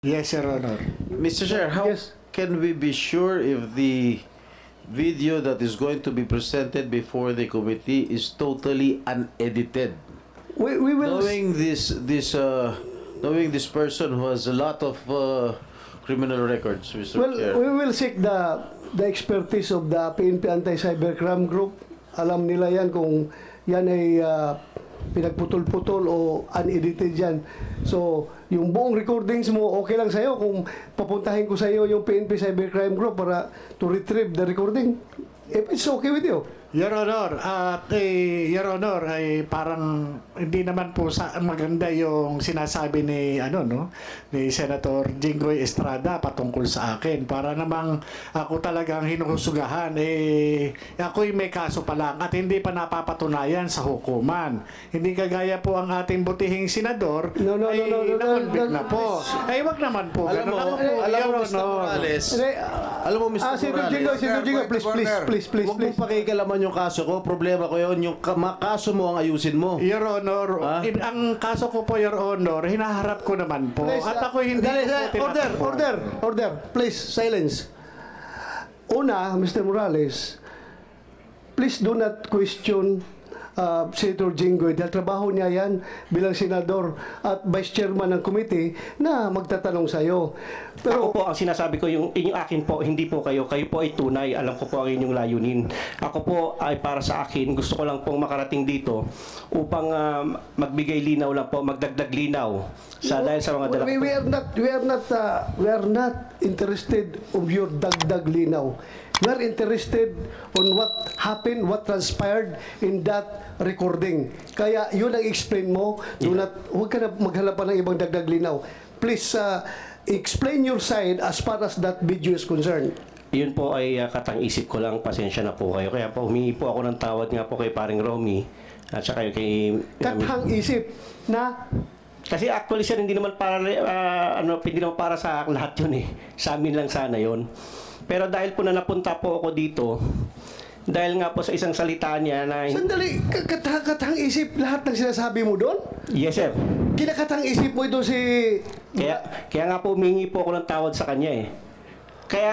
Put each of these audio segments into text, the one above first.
Yes, Your Honor. Mr. Chair, how can we be sure if the video that is going to be presented before the committee is totally unedited? We will... Knowing this person who has a lot of criminal records, Mr. Well, Chair. we will seek the expertise of the PNP Anti-Cybercrime Group. Alam nila yan kung yan ay pinagputol-putol o unedited yan. So, yung buong recordings mo, okay lang sa'yo kung papuntahin ko sa'yo yung PNP Cybercrime Group para to retrieve the recording. If it's okay with you. Your Honor, Your Honor, ay parang hindi naman po maganda yung sinasabi ni ni Senator Jinggoy Estrada patungkol sa akin. Para namang ako talagang hinuhusugahan, ako'y may kaso pa lang at hindi pa napapatunayan sa hukuman. Hindi kagaya po ang ating butihing senador na-convict na po. Ay, wag naman po. Alam mo, Mr. Morales, alam mo, Mr. Morales, Senator Jinggoy, please. Huwag mong pakikalaman yung kaso ko. Problema ko yun. Yung kaso mo ang ayusin mo. Your Honor, ang kaso ko po, Your Honor, hinaharap ko naman po. Please, at ako hindi Order. Please, silence. Una, Mr. Morales, please do not question Senator Jinggoy dahil trabaho niya yan bilang senador at vice chairman ng committee na magtatanong sa iyo. Pero ako po, ang sinasabi ko, yung akin po, hindi po kayo. Kayo po ay tunay. Alam ko po ang inyong layunin. Ako po ay para sa akin, gusto ko lang pong makarating dito upang magbigay linaw lang po, magdagdag linaw dahil sa mga dala. We are not interested of your dagdag linaw. We are interested on what happened, what transpired in that recording. Kaya yun ang explain mo. Huwag ka na maghanap pa ng ibang dagdag linaw. Please explain your side as far as that video is concerned. Yun po ay katang-isip ko lang. Pasensya na po kayo. Kaya po humingi po ako ng tawad nga po kay paring Romy at saka kay... Katang-isip na... Kasi actually sir, hindi naman para hindi naman para sa lahat yun eh. Sa amin lang sana yun. Pero dahil po na napunta po ako dito, dahil nga po sa isang salita niya na... Sandali, katang-isip lahat ng sinasabi mo doon? Yes, sir. Kinakatang-isip mo ito si... Kaya nga po humingi po ako ng tawad sa kanya eh.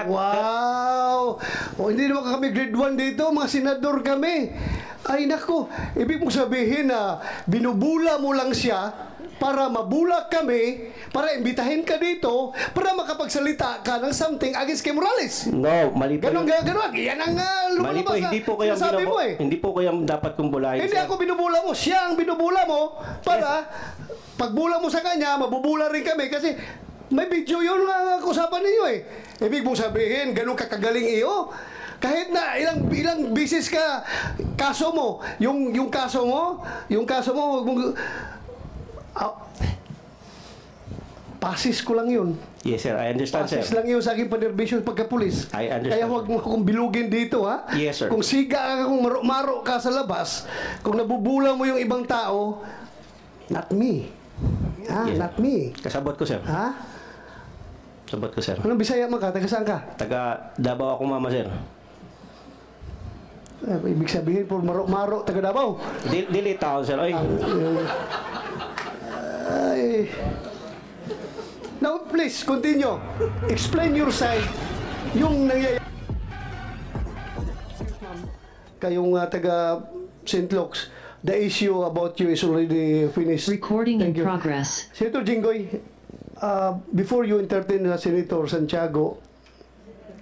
Wow! Hindi naman kami grade 1 dito, mga senador kami. Ay nako, ibig mong sabihin na binubula mo lang siya para mabulak kami, para imbitahin ka dito, para makapagsalita ka ng something against kay Morales. No, mali po. Ganon. Yan ang lumalabas na sinasabi mo eh. Hindi po kayo dapat kong bulahin. Hindi ako binubula mo, siya ang binubula mo para pagbula mo sa kanya, mabubula rin kami kasi may video yun nga usapan ninyo eh. Ibig mong sabihin, ganun kakagaling iyo. Kahit na ilang bisis ka kaso mo, yung kaso mo, wag mong pasis ko lang yun. Yes, sir. I understand, pasis sir. lang yun sa aking panerbisyon pagkapulis. I understand. Kaya huwag mo akong bilugin dito, ha? Yes, sir. Kung siga ka, kung maro ka sa labas, kung nabubula mo yung ibang tao, not me. Yes. Not me. Kasabot ko, sir. Ha? Kasabot ko, sir. Anong Bisaya man ka? Taga saan ka? Taga Davao ako, mama, sir. Ibig sabihin, por maro, taga Davao. Dili tao, sir. Ay. Now, please, continue. Explain your side. Yung nangyayari. Kayong taga St. Luke's, the issue about you is already finished. Recording in progress. Senator Jinggoy, before you entertain Senator Santiago,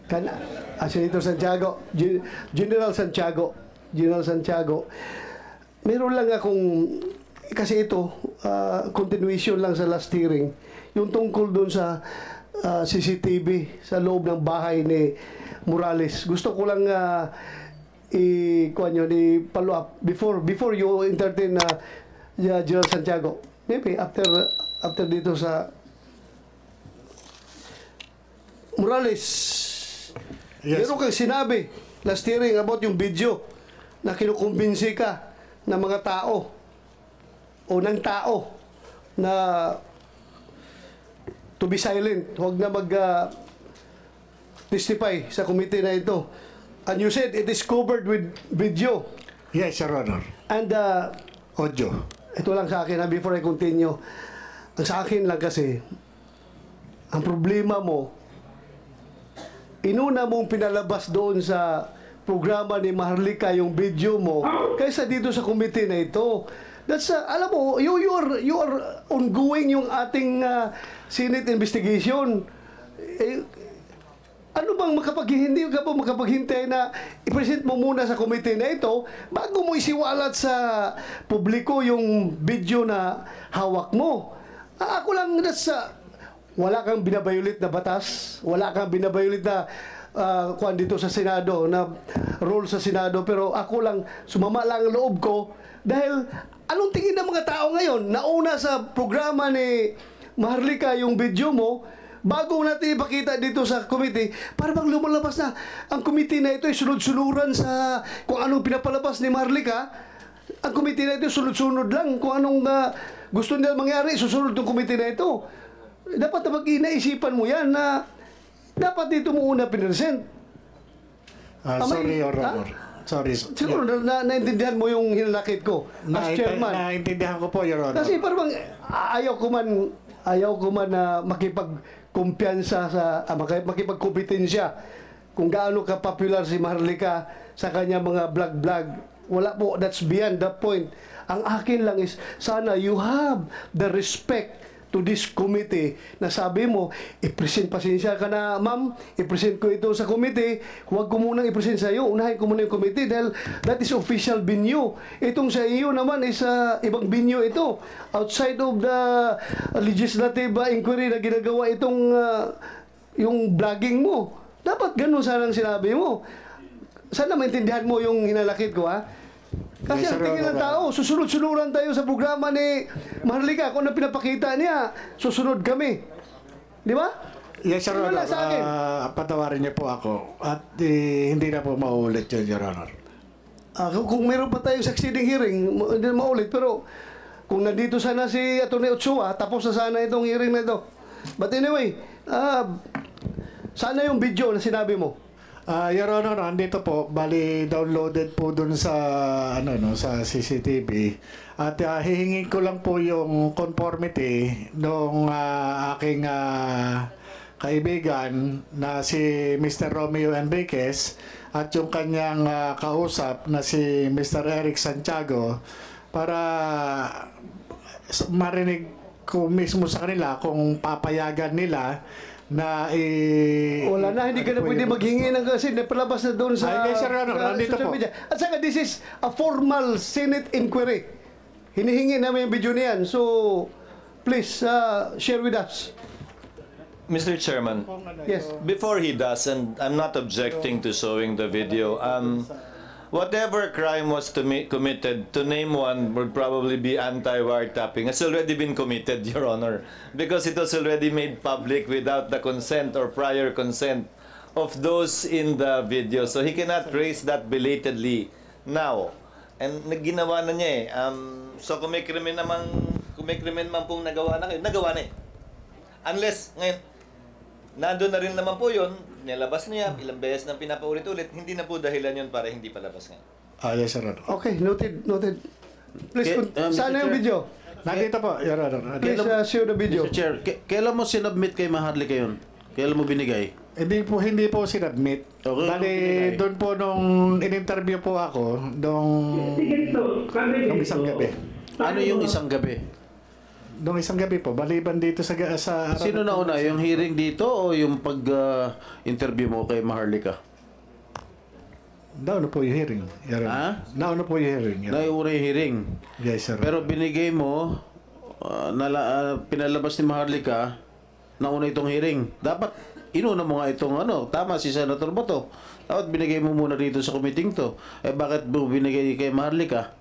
Senator Santiago, General Santiago, meron lang akong, kasi ito, continuation lang sa last hearing, yung tungkol doon sa CCTV sa loob ng bahay ni Morales. Gusto ko lang i-follow up before you entertain General Santiago. Maybe after dito sa Morales. Yes. Meron kang sinabi last hearing about yung video na kinukumbinsi ka ng mga tao o ng tao na to be silent. Huwag na mag-testify sa committee na ito. And you said it is covered with video. Yes, Your Honor. And Audio. ito lang sa akin, before I continue. Ang sa akin lang kasi, ang problema mo, inuna mong pinalabas doon sa programa ni Maharlika yung video mo kaysa dito sa committee na ito. That's alam mo, you are ongoing yung ating Senate investigation. Ano bang hindi ka pa makapaghintay na i-present mo muna sa committee na ito bago mo isiwalat sa publiko yung video na hawak mo? Ako lang, wala kang binabayulit na batas, wala kang binabayulit na kuan dito sa Senado, na rule sa Senado, pero ako lang, sumama lang ang loob ko dahil anong tingin ng mga tao ngayon? Nauna sa programa ni Maharlika yung video mo, bago natin ipakita dito sa committee, para bang lumalabas na ang committee na ito ay sunod-sunuran sa kung anong pinapalabas ni Maharlika. Ang committee na ito sunod-sunod lang kung anong gusto nila mangyari, susunod yung committee na ito. Dapat na inaisipan mo yan na dapat dito mo una pinresent. Sorry, Your Honor. Sorry. Siguro naintindihan mo yung hinalakit ko as chairman. Naintindihan ko po, Your Honor. Kasi parang ayaw ko man na makipagkumpiyansa makipagkompetensya kung gaano ka popular si Maharlika sa kanya mga vlog. Wala po, that's beyond the point. Ang akin lang is, sana you have the respect to this committee na sabi mo, pasensya ka na, ma'am, i-present ko ito sa committee, huwag ko munang i-present sa iyo, unahin ko muna yung committee dahil that is official venue. Itong sa iyo naman is ibang venue ito. Outside of the legislative inquiry na ginagawa itong yung vlogging mo. Dapat ganun sanang sinabi mo. Sana maintindihan mo yung hinalakit ko, ha? Kasi Yes, ang sir, tingin ng tao, susunod-sunuran tayo sa programa ni Maharlika. Kung ano pinapakita niya, susunod kami. Di ba? Yes, Your Yun Honor. lang sa akin. Patawarin niyo po ako. At hindi na po maulit yun, Your Honor. Kung meron pa tayong succeeding hearing, hindi na maulit. Pero kung nandito sana si Atty. Ochoa, tapos na sana itong hearing na ito. But anyway, sana yung video na sinabi mo. Your Honor, andito po, bali downloaded po dun sa sa CCTV. At hihingin ko lang po yung conformity nung aking kaibigan na si Mr. Romeo Enriquez at yung kanyang kausap na si Mr. Eric Santiago para marinig ko mismo sa kanila kung papayagan nila na Wala na, hindi ka na pwede maghingi ng kasi napalabas na doon sa Ay, yes, Sir Honor, nandito social po. media. At saka, this is a formal Senate inquiry. Hinihingi namin yung video niyan. So, please, share with us. Mr. Chairman, Yes. before he does, and I'm not objecting to showing the video, whatever crime was committed, to name one would probably be anti-wiretapping. It's already been committed, Your Honor, because it was already made public without the consent or prior consent of those in the video. So he cannot raise that belatedly now. And ginawa na niya eh. So kung may krimen man pong nagawa na kayo, nagawa na eh. Unless, ngayon, nandun na rin naman po yun, nilabas niya, ilang beses na pinapaulit-ulit, hindi na po dahilan yun para hindi palabas ngayon. yes, Your Honor. Okay, noted. Please, Mr. sana yung Chair. video. Nandito po, Your Honor. Please, share the video. Mr. Chair, kailan mo sinubmit kay Maharlika yun? Kailan mo binigay? Hindi po sinadmit. Okay, Bali, binigay. doon po nung in-interview po ako, nung isang gabi. Ano yung isang gabi? Nung isang gabi po, baliban dito sa Sino nauna? Yung hearing dito o yung pag-interview mo kay Maharlika? Nauna po yung hearing. Your Ha? Honor. Nauna po yung hearing. Your Honor. Nauna yung hearing. Yes, sir. Pero binigay mo, pinalabas ni Maharlika, nauna itong hearing. Dapat, inuna mo nga itong tama si Senator Boto. Dapat binigay mo muna dito sa committee to. Bakit mo binigay kay Maharlika?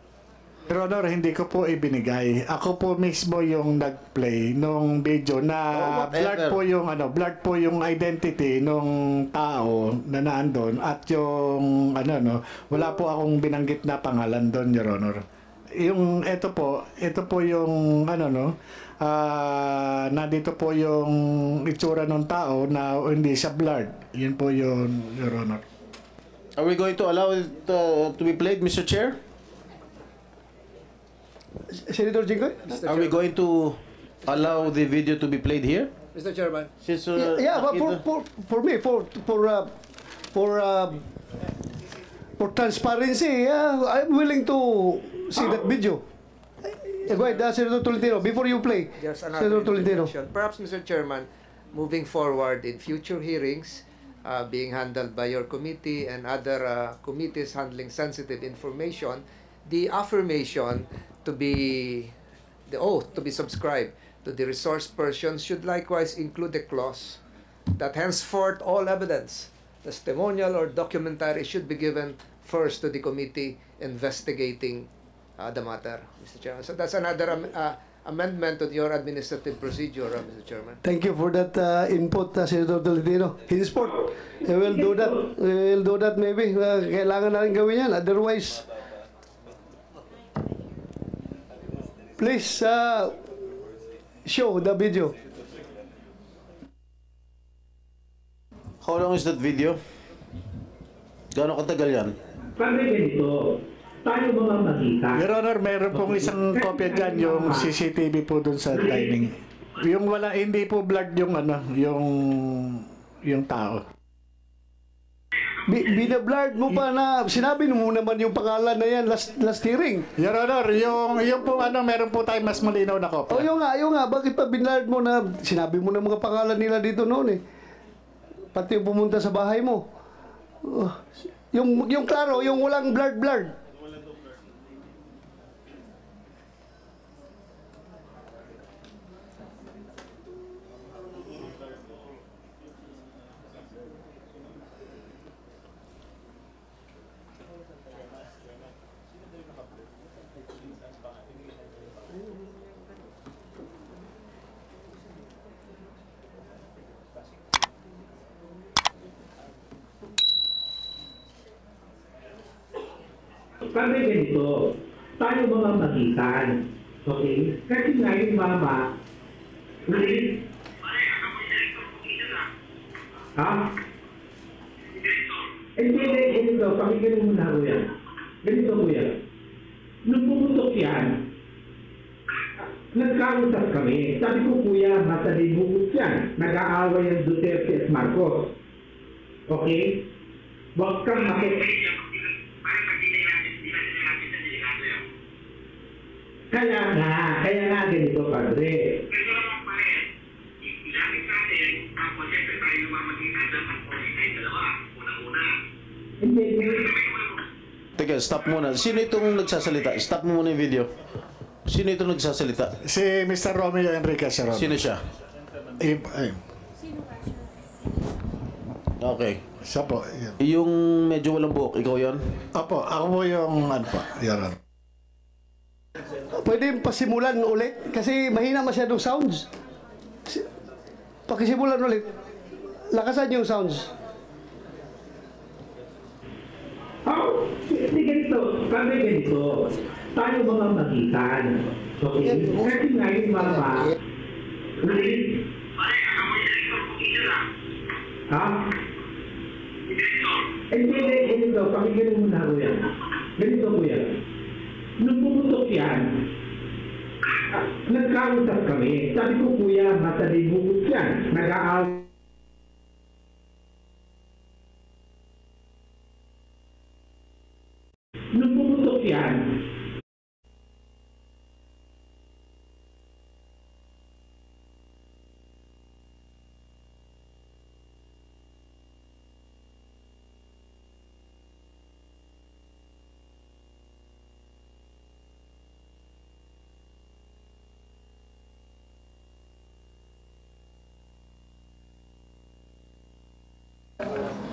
Your Honor, hindi ko po ibinigay. Ako po mismo yung nag-play nung video na whatever. blurred po yung identity nung tao na naandun at yung wala po akong binanggit na pangalan doon, Your Honor. Yung ito po yung nandito po yung itsura ng tao na hindi siya blurred. Yun po yun, Your Honor. Are we going to allow it to be played, Mr. Chair? Senator Jinggoy? Are we going to allow the video to be played here? Mr. Chairman. Since, Yeah, but nakita- for me, for transparency, I'm willing to see that video. Go ahead, Senator Tolentino, before you play. Just Senator another Tolentino. interjection. Perhaps, Mr. Chairman, moving forward in future hearings being handled by your committee and other committees handling sensitive information, the affirmation to be, the oath to be subscribed to the resource person should likewise include a clause that henceforth all evidence, testimonial or documentary, should be given first to the committee investigating the matter, Mr. Chairman. So that's another amendment to your administrative procedure, Mr. Chairman. Thank you for that input, Senator Tolentino. Henceforth, we will do that. We will do that maybe. Kailangan natin gawin yan. Otherwise, please show the video. How long is that video? Gaano katagal yan? Sabi ganito, tayo mga makita. Your Honor, meron pong isang kopya dyan, yung CCTV po dun sa dining. Yung wala, hindi po blurred yung ano, yung tao. Binablard mo pa na, sinabi mo naman yung pangalan na yan last hearing. Your Honor, yung po ano, meron po tayong mas malinaw na kopya. O yun nga, bakit pa binlard mo na, sinabi mo na mga pangalan nila dito noon eh. Pati yung pumunta sa bahay mo. Yung klaro, yung walang blurred. Sabi ganito, tayo mga magitan. Okay? Kasi nga yung mama, ha? Hindi, ganito, pakinggan mo muna kuya. Ganito kuya. Nung pumutok yan, nagkausap kami. Sabi ko kuya, matalibukot yan. Nag-aaway ang Duterte at Marcos. Okay? Huwag kang Kaya nga ganito, Padre. Teka, stop muna. Sino itong nagsasalita? Stop mo muna yung video. Sino itong nagsasalita? Si Mr. Romeo Enriquez, Your Honor. Sino siya? Ay, Okay. siya po. Yun. Yung medyo walang buhok, ikaw yon? Opo, ako po yung ano po, Your Honor. Pwede pasimulan ulit kasi mahina masyadong sounds. Pakisimulan ulit. Lakasan yung sounds. Hindi ganito, sabi ganito, tayo mga magitan. Okay? Kasi nga yung mama, ha? Hindi, ganito, pakinggan mo muna kuya. Ganito kuya. Nung pumutok yan, nagkausap kami. Sabi ko kuya, matalibukot yan. Nag-aaway. Nung pumutok yan,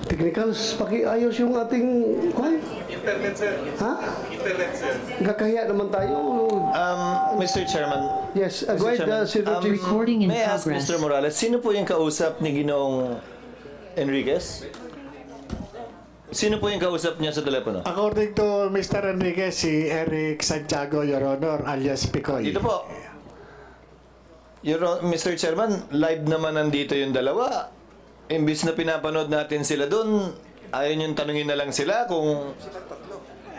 Technicals, pakiayos yung ating... Internet, sir. Ha? Internet, sir. Gakaya naman tayo. Mr. Chairman, Yes, go ahead, Senator Chief. Recording in may I ask progress. Mr. Morales, sino po yung kausap ni Ginoong Enriquez? Sino po yung kausap niya sa telepono? According to Mr. Enriquez, si Eric Santiago, Your Honor, alias Picoy. Dito po. Mr. Chairman, live naman nandito yung dalawa. Imbis na pinapanood natin sila doon, ayaw niyong tanungin na lang sila kung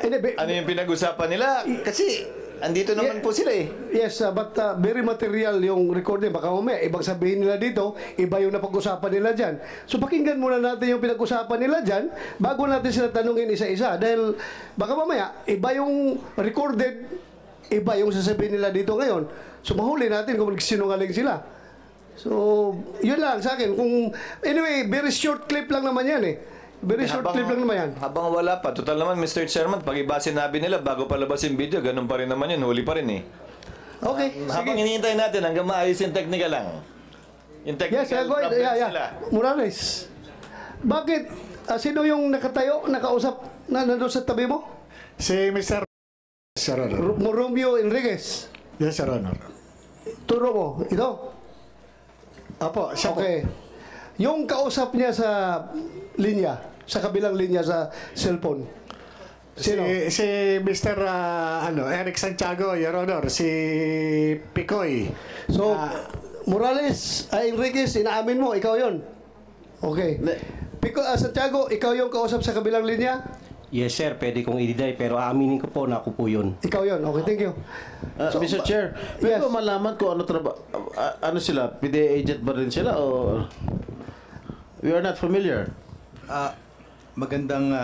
ano yung pinag-usapan nila. Kasi andito naman po sila eh. Yes, but very material yung recording. Baka mamaya, ibang sabihin nila dito, iba yung napag-usapan nila dyan. So pakinggan muna natin yung pinag-usapan nila dyan bago natin sila tanungin isa-isa. Dahil baka mamaya, iba yung recorded, iba yung sasabihin nila dito ngayon. So mahuli natin kung sinungaling sila. So, yun lang sa akin. Anyway, very short clip lang naman yan eh. Very short clip lang naman yan. Habang wala pa, total naman, Mr. Chairman, pag iba sinabi nila, bago palabas yung video, ganun pa rin naman yun, huli pa rin eh. Okay, Habang sige. hinihintay natin, hanggang maayos yung technical lang. Yung technical Yes, go ahead. problems Yeah. nila. Morales, bakit? Sino yung nakatayo, nakausap na nandun sa tabi mo? Si Mr. Your Honor. Romeo Enriquez. Yes, Your Honor. Turo mo, ito? Opo, siya po. Okay. Yung kausap niya sa linya, sa kabilang linya sa cellphone. Sino? Si Mr. Eric Santiago, Your Honor. Si Picoy. So, Morales, Enriquez, inaamin mo, ikaw yon. Okay. Santiago, ikaw yung kausap sa kabilang linya? Yes sir, pwede kong i-deny pero aaminin ko po na ako po yun. Ikaw yon. Okay, thank you. Mr. Chair, yes. pwede ba malaman kung ano ano sila? PDA agent ba rin sila o we are not familiar? Magandang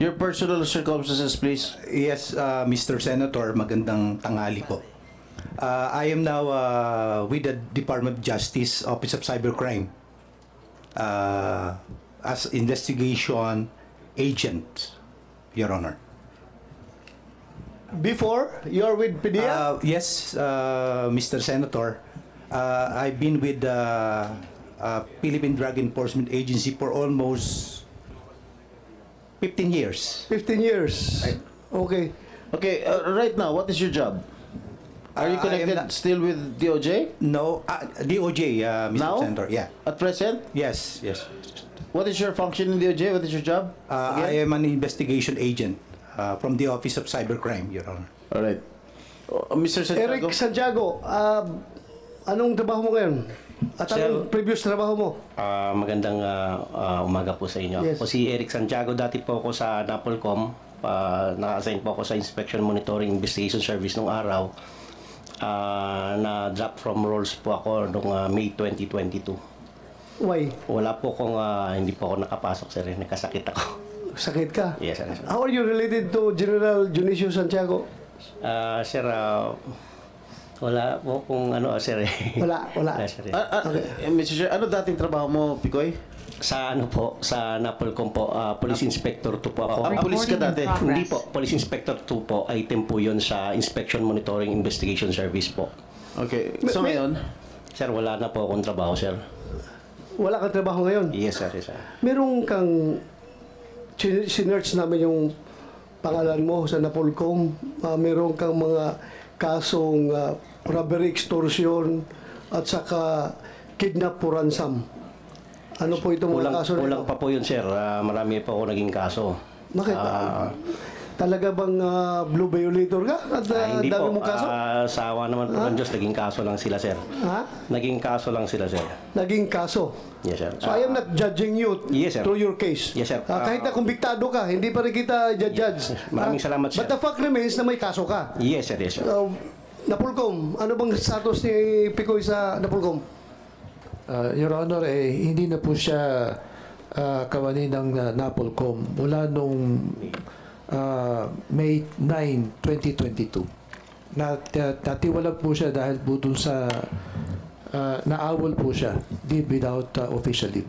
Your personal circumstances, please. yes, Mr. Senator, magandang tanghali po. I am now with the Department of Justice Office of Cybercrime as investigation agent, Your Honor. Before, you're with PDEA? Yes, Mr. Senator, I've been with the Philippine Drug Enforcement Agency for almost 15 years. 15 years. Okay. Okay, right now, what is your job? Are you I am connected not- still with DOJ? No, DOJ, Mr. Now? Senator. Yeah. At present? Yes, yes. What is your function in DOJ? What is your job? I am an investigation agent from the Office of Cybercrime, Your Honor. All right. Mr. Eric Santiago? Santiago, anong trabaho mo ngayon? At anong Sir, previous trabaho mo? Magandang umaga po sa inyo. Yes. Ako si Eric Santiago, dati po ako sa Napolcom. Na-assign po ako sa Inspection Monitoring Investigation Service nung araw. Na-drop from roles po ako noong May 2022. Why? Wala po akong, hindi po ako nakapasok sir, nagkasakit ako. Sakit ka? Yes sir. How are you related to General Dionisio Santiago? Sir, wala po kung ano sir eh. Wala. Sir, eh. Mr. Chair, ano dating trabaho mo, Picoy? Sa ano po, sa Napolcom po, Police Inspector 2 po ako. Pulis ka dati? Hindi po, Police Inspector 2 po, item po yun sa Inspection Monitoring Investigation Service po. Okay. So ngayon? Sir, wala na po akong trabaho, sir. Wala kang trabaho ngayon? Yes, sir. Yes, sir. Meron kang sinerch namin yung pangalan mo sa Napolcom. Meron kang mga kasong robbery, extortion, at saka kidnap for ransom. Ano po itong mga kaso Kulang nito? pa po yun, sir. Marami pa ako naging kaso. Bakit? Talaga bang blue violator ka? At Hindi dami po. mong kaso? Sa awa naman po ng Diyos, naging kaso lang sila, sir. Ha? Naging kaso lang sila, sir. Naging kaso. Yes, sir. So I am not judging you Yes, sir. through your case. Yes, sir. Kahit na kumbiktado ka, hindi pa rin kita judge. Maraming salamat, sir. But the fact remains na may kaso ka. Yes, sir. Yes, sir. Napolcom, ano bang status ni Picoy sa Napolcom? Your Honor, hindi na po siya kawani ng Napolcom mula nung May 9, 2022. Natiwalag po siya dahil po dun sa naawol po siya, leave without official leave.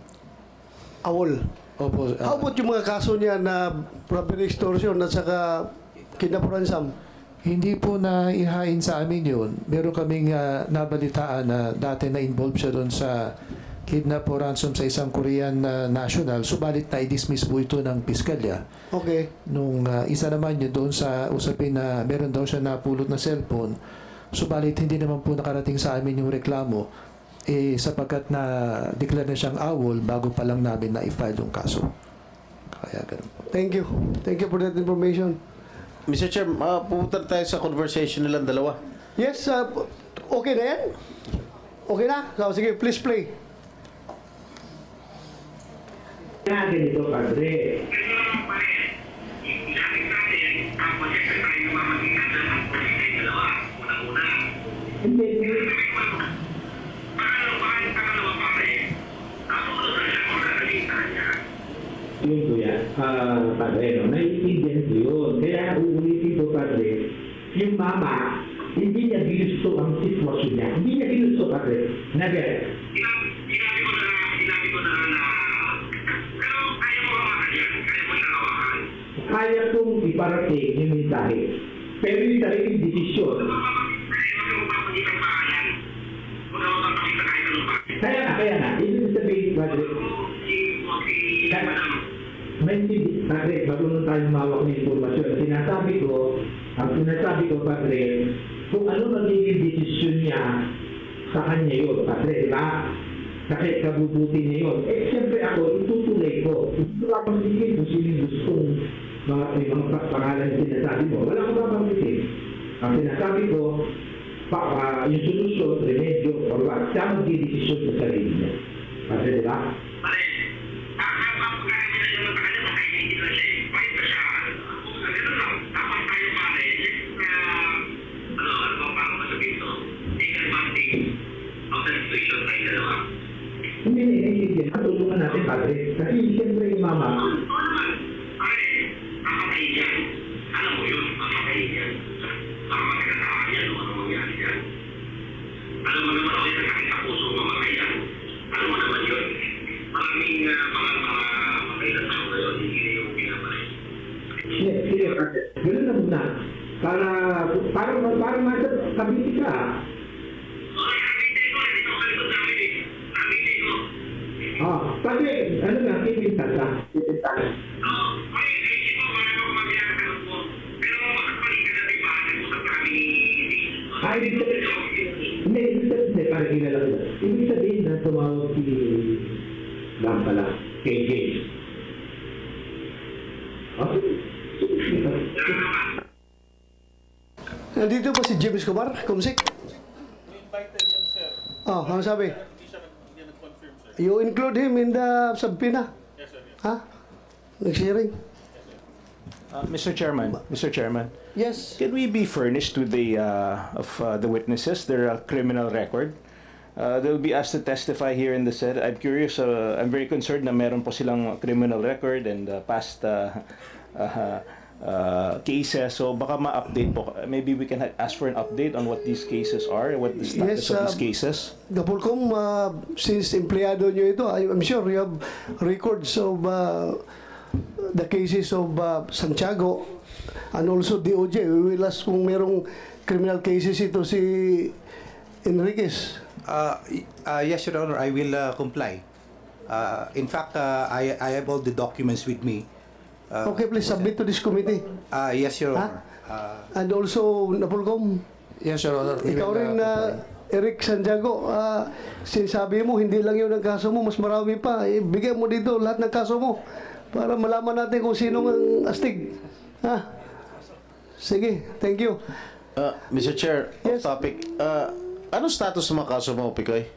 Awol. Opo, How about yung mga kaso niya na robbery, extortion at saka kidnap for ransom? hindi po na ihain sa amin yun. Meron kaming nabalitaan na dati na-involve siya doon sa kidnap o ransom sa isang Korean national. Subalit na i-dismiss po ito ng piskalya. Okay. Nung isa naman yun doon sa usapin na meron daw siya napulot na cellphone. Subalit hindi naman po nakarating sa amin yung reklamo sapagkat na-declare na siyang awol bago pa lang namin na i-file yung kaso. Kaya ganun po. Thank you. Thank you for that information. Mr. Chair, pupunta tayo sa conversation nilang dalawa. Yes, okay na yan? Okay na? So, sige, please play. Ganito, Padre. Yun po yan. Padre, no? Naiintindihan ko yun. Kaya uulitin ko, Padre, yung mama, hindi niya ginusto ang sitwasyon niya. Hindi niya ginusto, Padre. Never. Sinabi ko na pero kaya mo hawakan yan. Kaya mo siya hawakan. Kaya kong iparating yung mensahe. Pero yung sariling desisyon. Kaya na. Ibig sabihin, Padre. Padre, marunong tayong mawak ng informasyon. Ang sinasabi ko, Padre, kung ano magiging desisyon niya sa kanya yun, Padre, diba? Kasi kabubuti niya yun. Siyempre ako, itutuloy ko. Ito lang pagsikin kung sino gustong mga pangalan na sinasabi mo. Wala ko mapagsikin. Ang sinasabi ko, yung solusyon, remedyo, or what, siya magdidesisyon sa sarili niya. Padre, diba? Pare, pagkakaroon na yung kanya, makainin na siya. Pahit na siya. Kung ganun lang, dapat tayo pare, ano ba paano masabihin to? Take advantage of the situation tayo dalawa. Hindi. Matulungan natin, Padre. Kasi siyempre yung mama. Pare, nakakain yan. Alam mo yun, nakakain yan. Baka magkakataan yan o ano mangyari yan. Alam mo naman ako yung nakakita puso mamatay yan. Alam mo naman yun. Maraming mga makailan tao ngayon, hindi na yung pinapalay. Sige, Padre. Ganun na muna. Para makabiti ka. Okay, nakabitay ko. Dito ka likod namin eh. Nakabitay ko. Padre, ano nga, pipintas ka. Oo, okay, isip mo kung ano mangyari sa kalat mo. Pero makakabalik ka natin ba? Nag-usap na kami. Ibig sabihin, para kilala ko. Ibig sabihin na tumawag si Bang pala, kay James. Nandito ba si James Kumar, Kumsik? Ano sabi? You include him in the subpoena? Yes, sir. Ha? Nag-sharing? Mr. Chairman, Yes. can we be furnished with the witnesses, their criminal record? They'll be asked to testify here in the Senate. I'm curious. I'm very concerned na meron po silang criminal record and past cases. So baka ma-update po. Maybe we can ask for an update on what these cases are, what the status of these cases. Gapulcom, since empleyado nyo ito, I'm sure you have records of the cases of Santiago and also DOJ. We will ask kung merong criminal cases ito si Enriquez. Yes, Your Honor, I will comply. In fact, I have all the documents with me. Okay, please submit to this committee. Yes, Your Honor. And also, Napulcom, Yes, Your Honor. We ikaw will, rin Eric Santiago, sinasabi mo, hindi lang yun ang kaso mo, mas marami pa. Bigay mo dito lahat ng kaso mo para malaman natin kung sino ang astig. Sige, thank you. Mr. Chair, Yes. off topic. Anong status ng mga kaso mo, Picoy?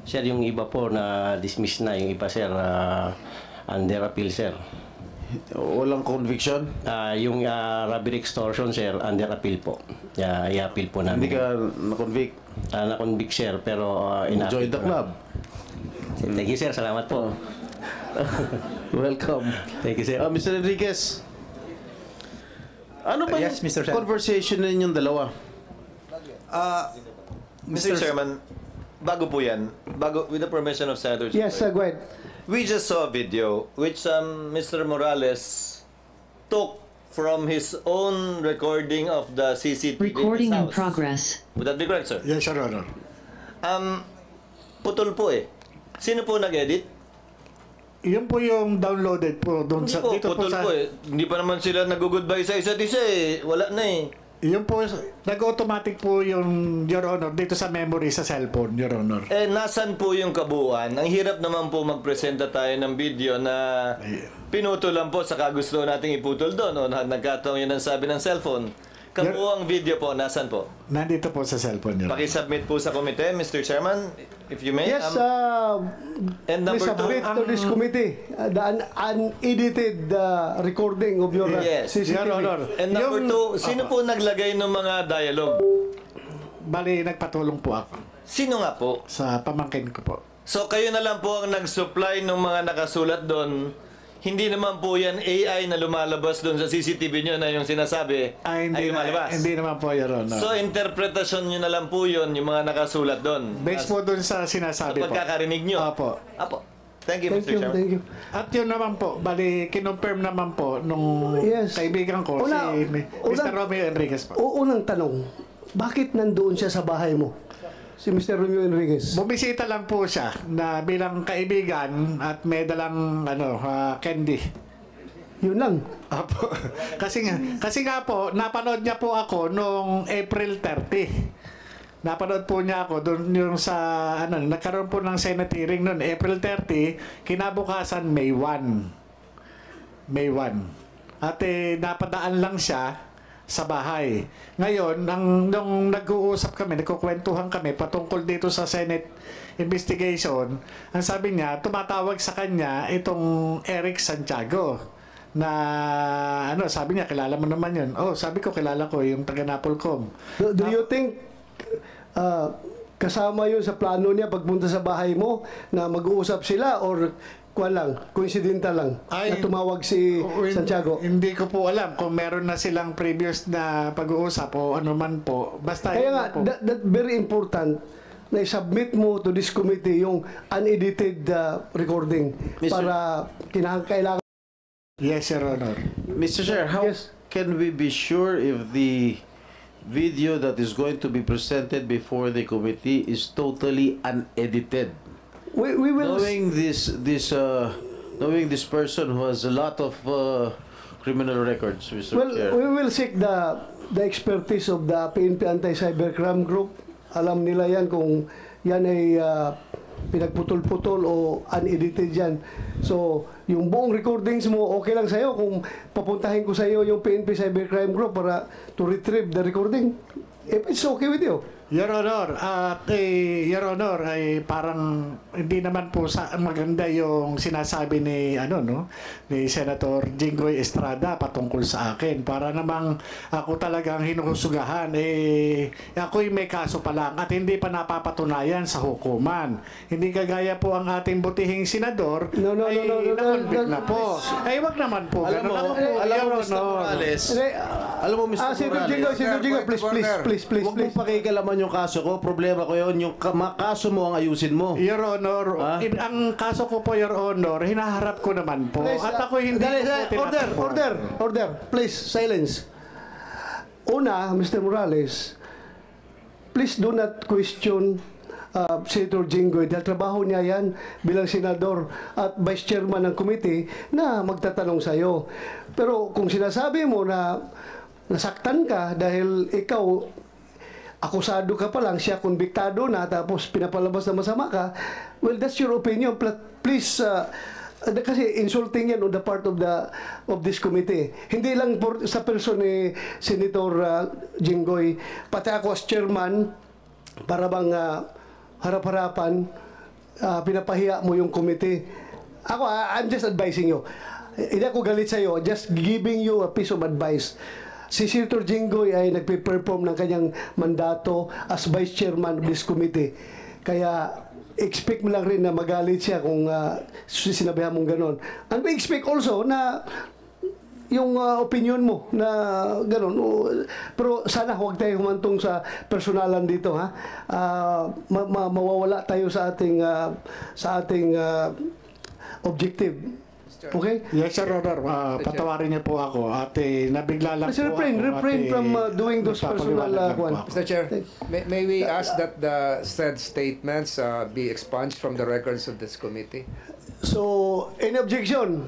Sir, yung iba po na dismiss na, yung iba sir, under appeal sir. Walang conviction? Yung robbery extortion sir, under appeal po. I-appeal po namin. Hindi ka na-convict? Na-convict sir, pero Join the club. Thank you sir, salamat po. Welcome. Thank you sir. Mr. Enriquez, ano ba Yes, yung Mr. Sen. conversation ninyong dalawa? Mr. Chairman, bago po yan, with the permission of Senator Yes, Jinggoy, go ahead. we just saw a video which Mr. Morales took from his own recording of the CCTV Recording in in his house. progress. Would that be correct, sir? Yes, Your Honor. Putol po eh. Sino po nag-edit? Yun po yung downloaded po doon Hindi sa po, dito po putol sa po eh. Hindi pa naman sila nag-goodbye sa isa't isa eh. Wala na eh. yun po nag-automatic po yung Your Honor dito sa memory sa cellphone, Your Honor. Eh, nasan po yung kabuuan? Ang hirap naman po magpresenta tayo ng video na pinutol lang po sa kagusto nating iputol doon o nagkataon yun ang sabi ng cellphone. Kabuuang video po, nasan po? Nandito po sa cellphone, Your Honor. Pakisubmit po sa komite, Mr. Chairman, if you may. Yes, and please number submit to this committee the unedited recording of your Yes, CCTV. Your Honor. And number two, sino po naglagay ng mga dialogue? Bali, nagpatulong po ako Sino nga po? sa pamangkin ko po. So kayo na lang po ang nag-supply ng mga nakasulat doon. Hindi naman po yan AI na lumalabas doon sa CCTV nyo na yung sinasabi ay lumalabas. Hindi naman po, Your Honor. So interpretasyon nyo na lang po yun, yung mga nakasulat doon. Based po dun sa sinasabi Sa po. pagkakarinig nyo. Opo. Apo. Thank you, Thank Mr. you, Chairman. thank you. At yun naman po, bali, kinonfirm naman po nung Yes. kaibigan ko, si Mr. Romeo Enriquez po. Unang tanong, bakit nandoon siya sa bahay mo? Si Mr. Romeo Enriquez. Bumisita lang po siya na bilang kaibigan at may dalang candy. Yun lang. Apo. kasi nga po, napanood niya po ako nung April 30. Napanood po niya ako doon yung sa nagkaroon po ng Senate hearing noon April 30, kinabukasan May 1. May 1. At napadaan lang siya sa bahay. Ngayon, nung nag-uusap kami, nagkukwentuhan kami patungkol dito sa Senate investigation, ang sabi niya, tumatawag sa kanya itong Eric Santiago na sabi niya, kilala mo naman yun. Oh, sabi ko, kilala ko yung taga Napolcom. Do you think kasama yun sa plano niya pagpunta sa bahay mo na mag-uusap sila or coincidental lang na tumawag si Santiago? Hindi ko po alam kung meron na silang previous na pag-uusap o ano man po. Basta Kaya nga, that very important na i-submit mo to this committee yung unedited recording para kailangan. Yes, Your Honor. Mr. Chair, how can we be sure if the video that is going to be presented before the committee is totally unedited? We will knowing this person who has a lot of criminal records, Mr. Chair. we will seek the expertise of the PNP Anti-Cybercrime Group. Alam nila yan kung yan ay pinagputol-putol o unedited yan. So, yung buong recordings mo, okay lang sa'yo kung papuntahin ko sa'yo yung PNP Cybercrime Group para to retrieve the recording. If it's okay with you. Your Honor, Your Honor, ay parang hindi naman po maganda yung sinasabi ni ni Senator Jinggoy Estrada patungkol sa akin. Para namang ako talagang hinuhusugahan, ako'y may kaso pa lang at hindi pa napapatunayan sa hukuman. Hindi kagaya po ang ating butihing senador na-convict na po. Ay, wag naman po. Alam mo, Mr. Morales, Senator Jinggoy, please. Huwag mong pakikalaman yung kaso ko. Problema ko yun. Yung kaso mo ang ayusin mo. Your Honor, ang kaso ko po, Your Honor, hinaharap ko naman po. Please, at ako hindi Order. Please, silence. Una, Mr. Morales, please do not question Senator Jinggoy dahil trabaho niya yan bilang senador at vice chairman ng committee na magtatanong sa'yo. Pero kung sinasabi mo na nasaktan ka dahil ikaw akusado ka pa lang, siya konbiktado na, tapos pinapalabas na masama ka, well, that's your opinion. Please, kasi insulting yan on the part of this committee. Hindi lang sa person ni Senator Jinggoy, pati ako as chairman, para bang harap-harapan, pinapahiya mo yung committee. Ako, I'm just advising you. Hindi ako galit sa'yo, just giving you a piece of advice. Si Senator Jinggoy ay nagpe-perform ng kanyang mandato as vice chairman of this committee. Kaya expect mo lang rin na magalit siya kung sinabihan mong ganon. And we expect also na yung opinion mo na ganon. Pero sana huwag tayo humantong sa personalan dito, ha. Mawawala tayo sa ating objective. Okay? Yes, Sir Honor. Patawarin niyo po ako at nabigla lang po refrain from doing those personal Mr. Chair, may we ask that the said statements be expunged from the records of this committee? So, any objection?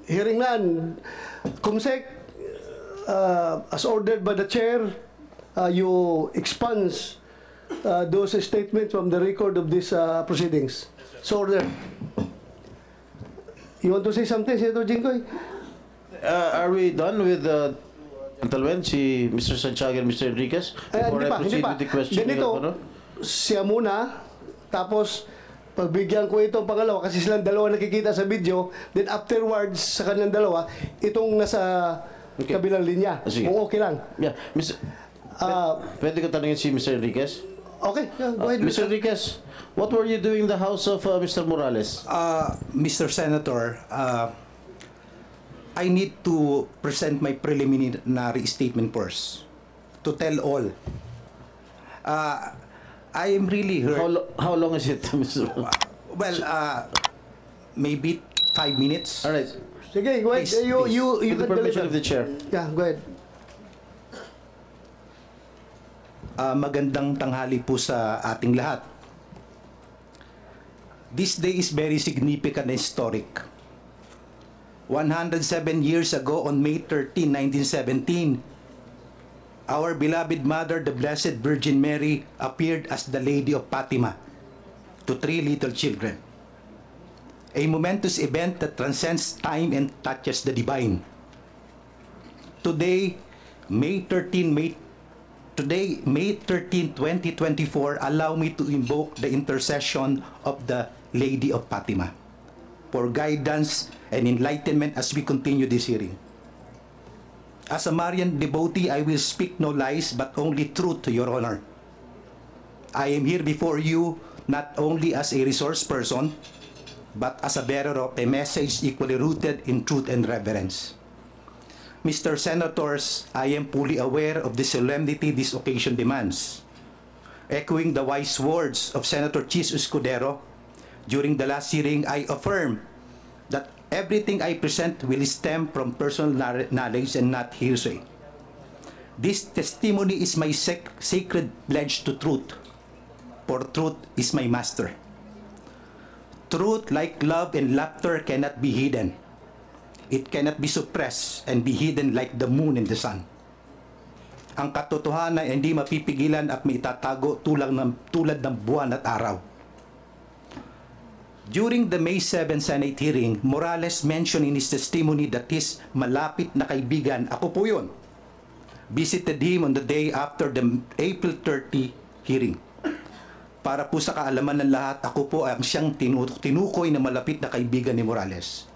Hearing none. Kumsek, as ordered by the chair, you expunge those statements from the record of these proceedings. So ordered. You want to say something, Senator Jinggoy? Are we done with si Mr. Santiago and Mr. Enriquez? Before I proceed with the questioning? Ganito, siya muna, tapos pagbigyan ko itong pangalawa kasi silang dalawa nakikita sa video, then afterwards sa kanilang dalawa, itong nasa kabilang linya. Kung okay lang. Yeah. Pwede ko tanungin si Mr. Enriquez? Okay, yeah, go ahead. Mr. Enriquez, what were you doing in the house of Mr. Morales? Mr. Senator, I need to present my preliminary statement first to tell all. I am really hurt. How long is it, Mr. Well, maybe 5 minutes. All right. Sige, go ahead. Please, You With the can permission deliver. of the chair. Yeah, go ahead. Magandang tanghali po sa ating lahat. This day is very significant and historic. 107 years ago on May 13, 1917, our beloved mother, the Blessed Virgin Mary, appeared as the Lady of Fatima to 3 little children. A momentous event that transcends time and touches the divine. Today, May 13, 2024, allow me to invoke the intercession of the Lady of Fatima for guidance and enlightenment as we continue this hearing. As a Marian devotee, I will speak no lies but only truth, Your Honor. I am here before you not only as a resource person, but as a bearer of a message equally rooted in truth and reverence. Mr. Senators, I am fully aware of the solemnity this occasion demands. Echoing the wise words of Senator Chis Escudero, during the last hearing, I affirm that everything I present will stem from personal knowledge and not hearsay. This testimony is my sacred pledge to truth, for truth is my master. Truth, like love and laughter, cannot be hidden. It cannot be suppressed and be hidden like the moon and the sun. Ang katotohanan ay hindi mapipigilan at maitatago tulad ng buwan at araw. During the May 7 Senate hearing, Morales mentioned in his testimony that his malapit na kaibigan, ako po yun, visited him on the day after the April 30 hearing. Para po sa kaalaman ng lahat, ako po ang siyang tinukoy na malapit na kaibigan ni Morales.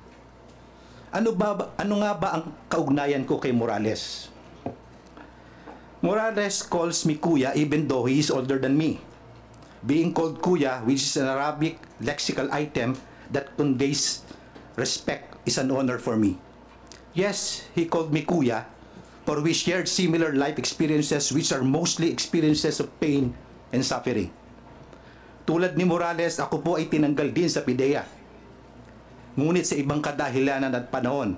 Ano nga ba ang kaugnayan ko kay Morales? Morales calls me Kuya even though he is older than me. Being called Kuya, which is an Arabic lexical item that conveys respect, is an honor for me. Yes, he called me Kuya, for we shared similar life experiences which are mostly experiences of pain and suffering. Tulad ni Morales, ako po ay tinanggal din sa PIDEA. Ngunit sa ibang kadahilanan at panahon.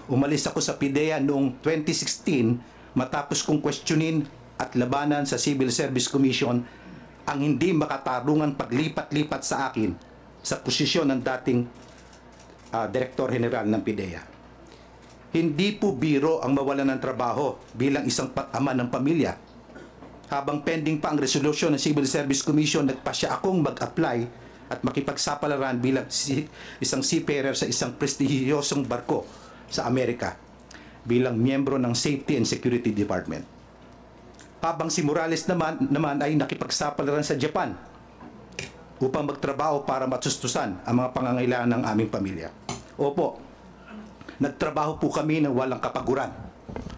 Umalis ako sa PIDEA noong 2016 matapos kong questionin at labanan sa Civil Service Commission ang hindi makatarungang paglipat-lipat sa akin sa posisyon ng dating Direktor General ng PIDEA. Hindi po biro ang mawalan ng trabaho bilang isang ama ng pamilya. Habang pending pa ang resolusyon ng Civil Service Commission, nagpasya akong mag-apply at makipagsapalaran bilang isang seafarer sa isang prestihiyosong barko sa Amerika bilang miyembro ng Safety and Security Department. Habang si Morales naman ay nakipagsapalaran sa Japan upang magtrabaho para matustusan ang mga pangangailangan ng aming pamilya. Opo, nagtrabaho po kami ng walang kapaguran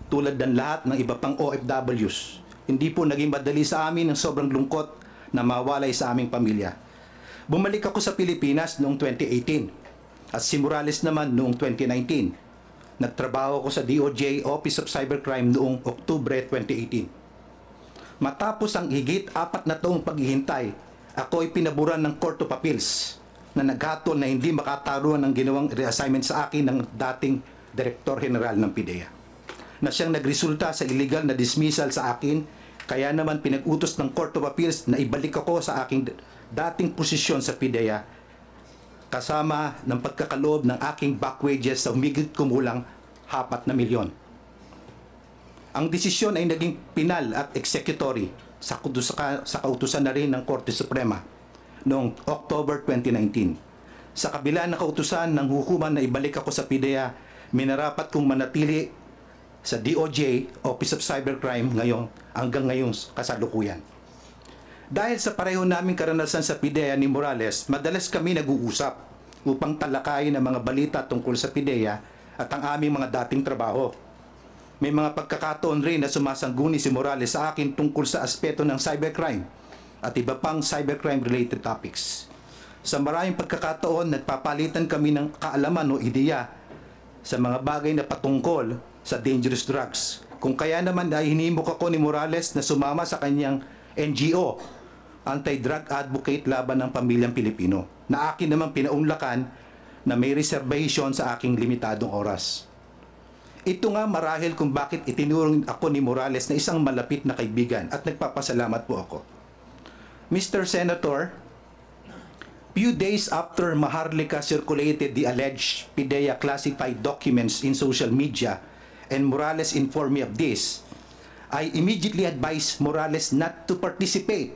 tulad ng lahat ng iba pang OFWs. Hindi po naging madali sa amin ang sobrang lungkot na mawalay sa aming pamilya. Bumalik ako sa Pilipinas noong 2018 at si Morales naman noong 2019. Nagtrabaho ako sa DOJ Office of Cybercrime noong Oktubre 2018. Matapos ang higit 4 na taong paghihintay, ako ay pinaburan ng Court of Appeals na naghatol na hindi makataruan ng ginawang reassignment sa akin ng dating Direktor General ng PIDEA, na siyang nagresulta sa illegal na dismissal sa akin, kaya naman pinag-utos ng Court of Appeals na ibalik ako sa aking dating posisyon sa PIDEA kasama ng pagkakaloob ng aking back wages sa humigit kumulang 4 na milyon. Ang desisyon ay naging penal at executory sa kautusan na rin ng Korte Suprema noong October 2019. Sa kabila ng kautusan ng hukuman na ibalik ako sa PIDEA, minarapat kong manatili sa DOJ, Office of Cybercrime, hanggang ngayong kasalukuyan. Dahil sa pareho naming karanasan sa PIDEA ni Morales, madalas kami nag-uusap upang talakayin ang mga balita tungkol sa PIDEA at ang aming mga dating trabaho. May mga pagkakataon rin na sumasangguni si Morales sa akin tungkol sa aspeto ng cybercrime at iba pang cybercrime-related topics. Sa maraming pagkakataon, nagpapalitan kami ng kaalaman o ideya sa mga bagay na patungkol sa dangerous drugs. Kung kaya naman ay hinimok ako ni Morales na sumama sa kanyang NGO, Anti-Drug Advocate Laban ng Pamilyang Pilipino, na akin naman pinaunlakan na may reservation sa aking limitadong oras. Ito nga marahil kung bakit itinurong ako ni Morales na isang malapit na kaibigan at nagpapasalamat po ako. Mr. Senator, few days after Maharlika circulated the alleged PIDEA classified documents in social media and Morales informed me of this, I immediately advised Morales not to participate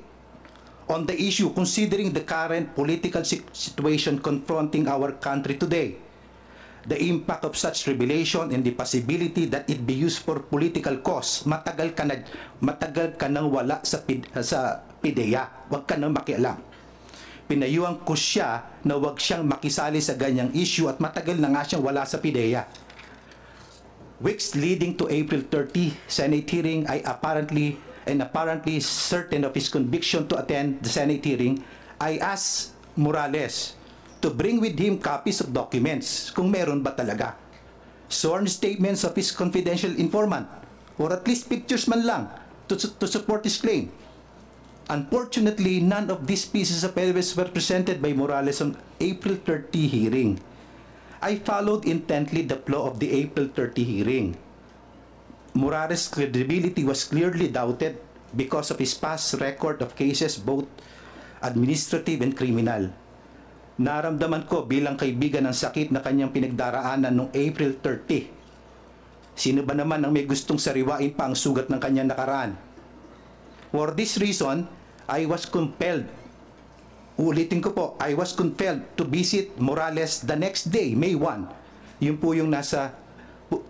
on the issue considering the current political situation confronting our country today, the impact of such revelation and the possibility that it be used for political cause. Matagal ka nang wala sa PIDEA, wag ka nang makialam. Pinayuhan ko siya na wag siyang makisali sa ganyang issue at matagal na nga siyang wala sa PIDEA. Weeks leading to April 30 Senate hearing, apparently certain of his conviction to attend the Senate hearing, I asked Morales to bring with him copies of documents, kung meron ba talaga, sworn statements of his confidential informant, or at least pictures man lang to support his claim. Unfortunately, none of these pieces of evidence were presented by Morales on April 30 hearing. I followed intently the flow of the April 30 hearing. Morales' credibility was clearly doubted because of his past record of cases, both administrative and criminal. Naramdaman ko bilang kaibigan ng sakit na kanyang pinagdaraanan noong April 30. Sino ba naman ang may gustong sariwain pa ang sugat ng kanyang nakaraan? For this reason, I was compelled, ulitin ko po, I was compelled to visit Morales the next day, May 1. Yun po yung nasa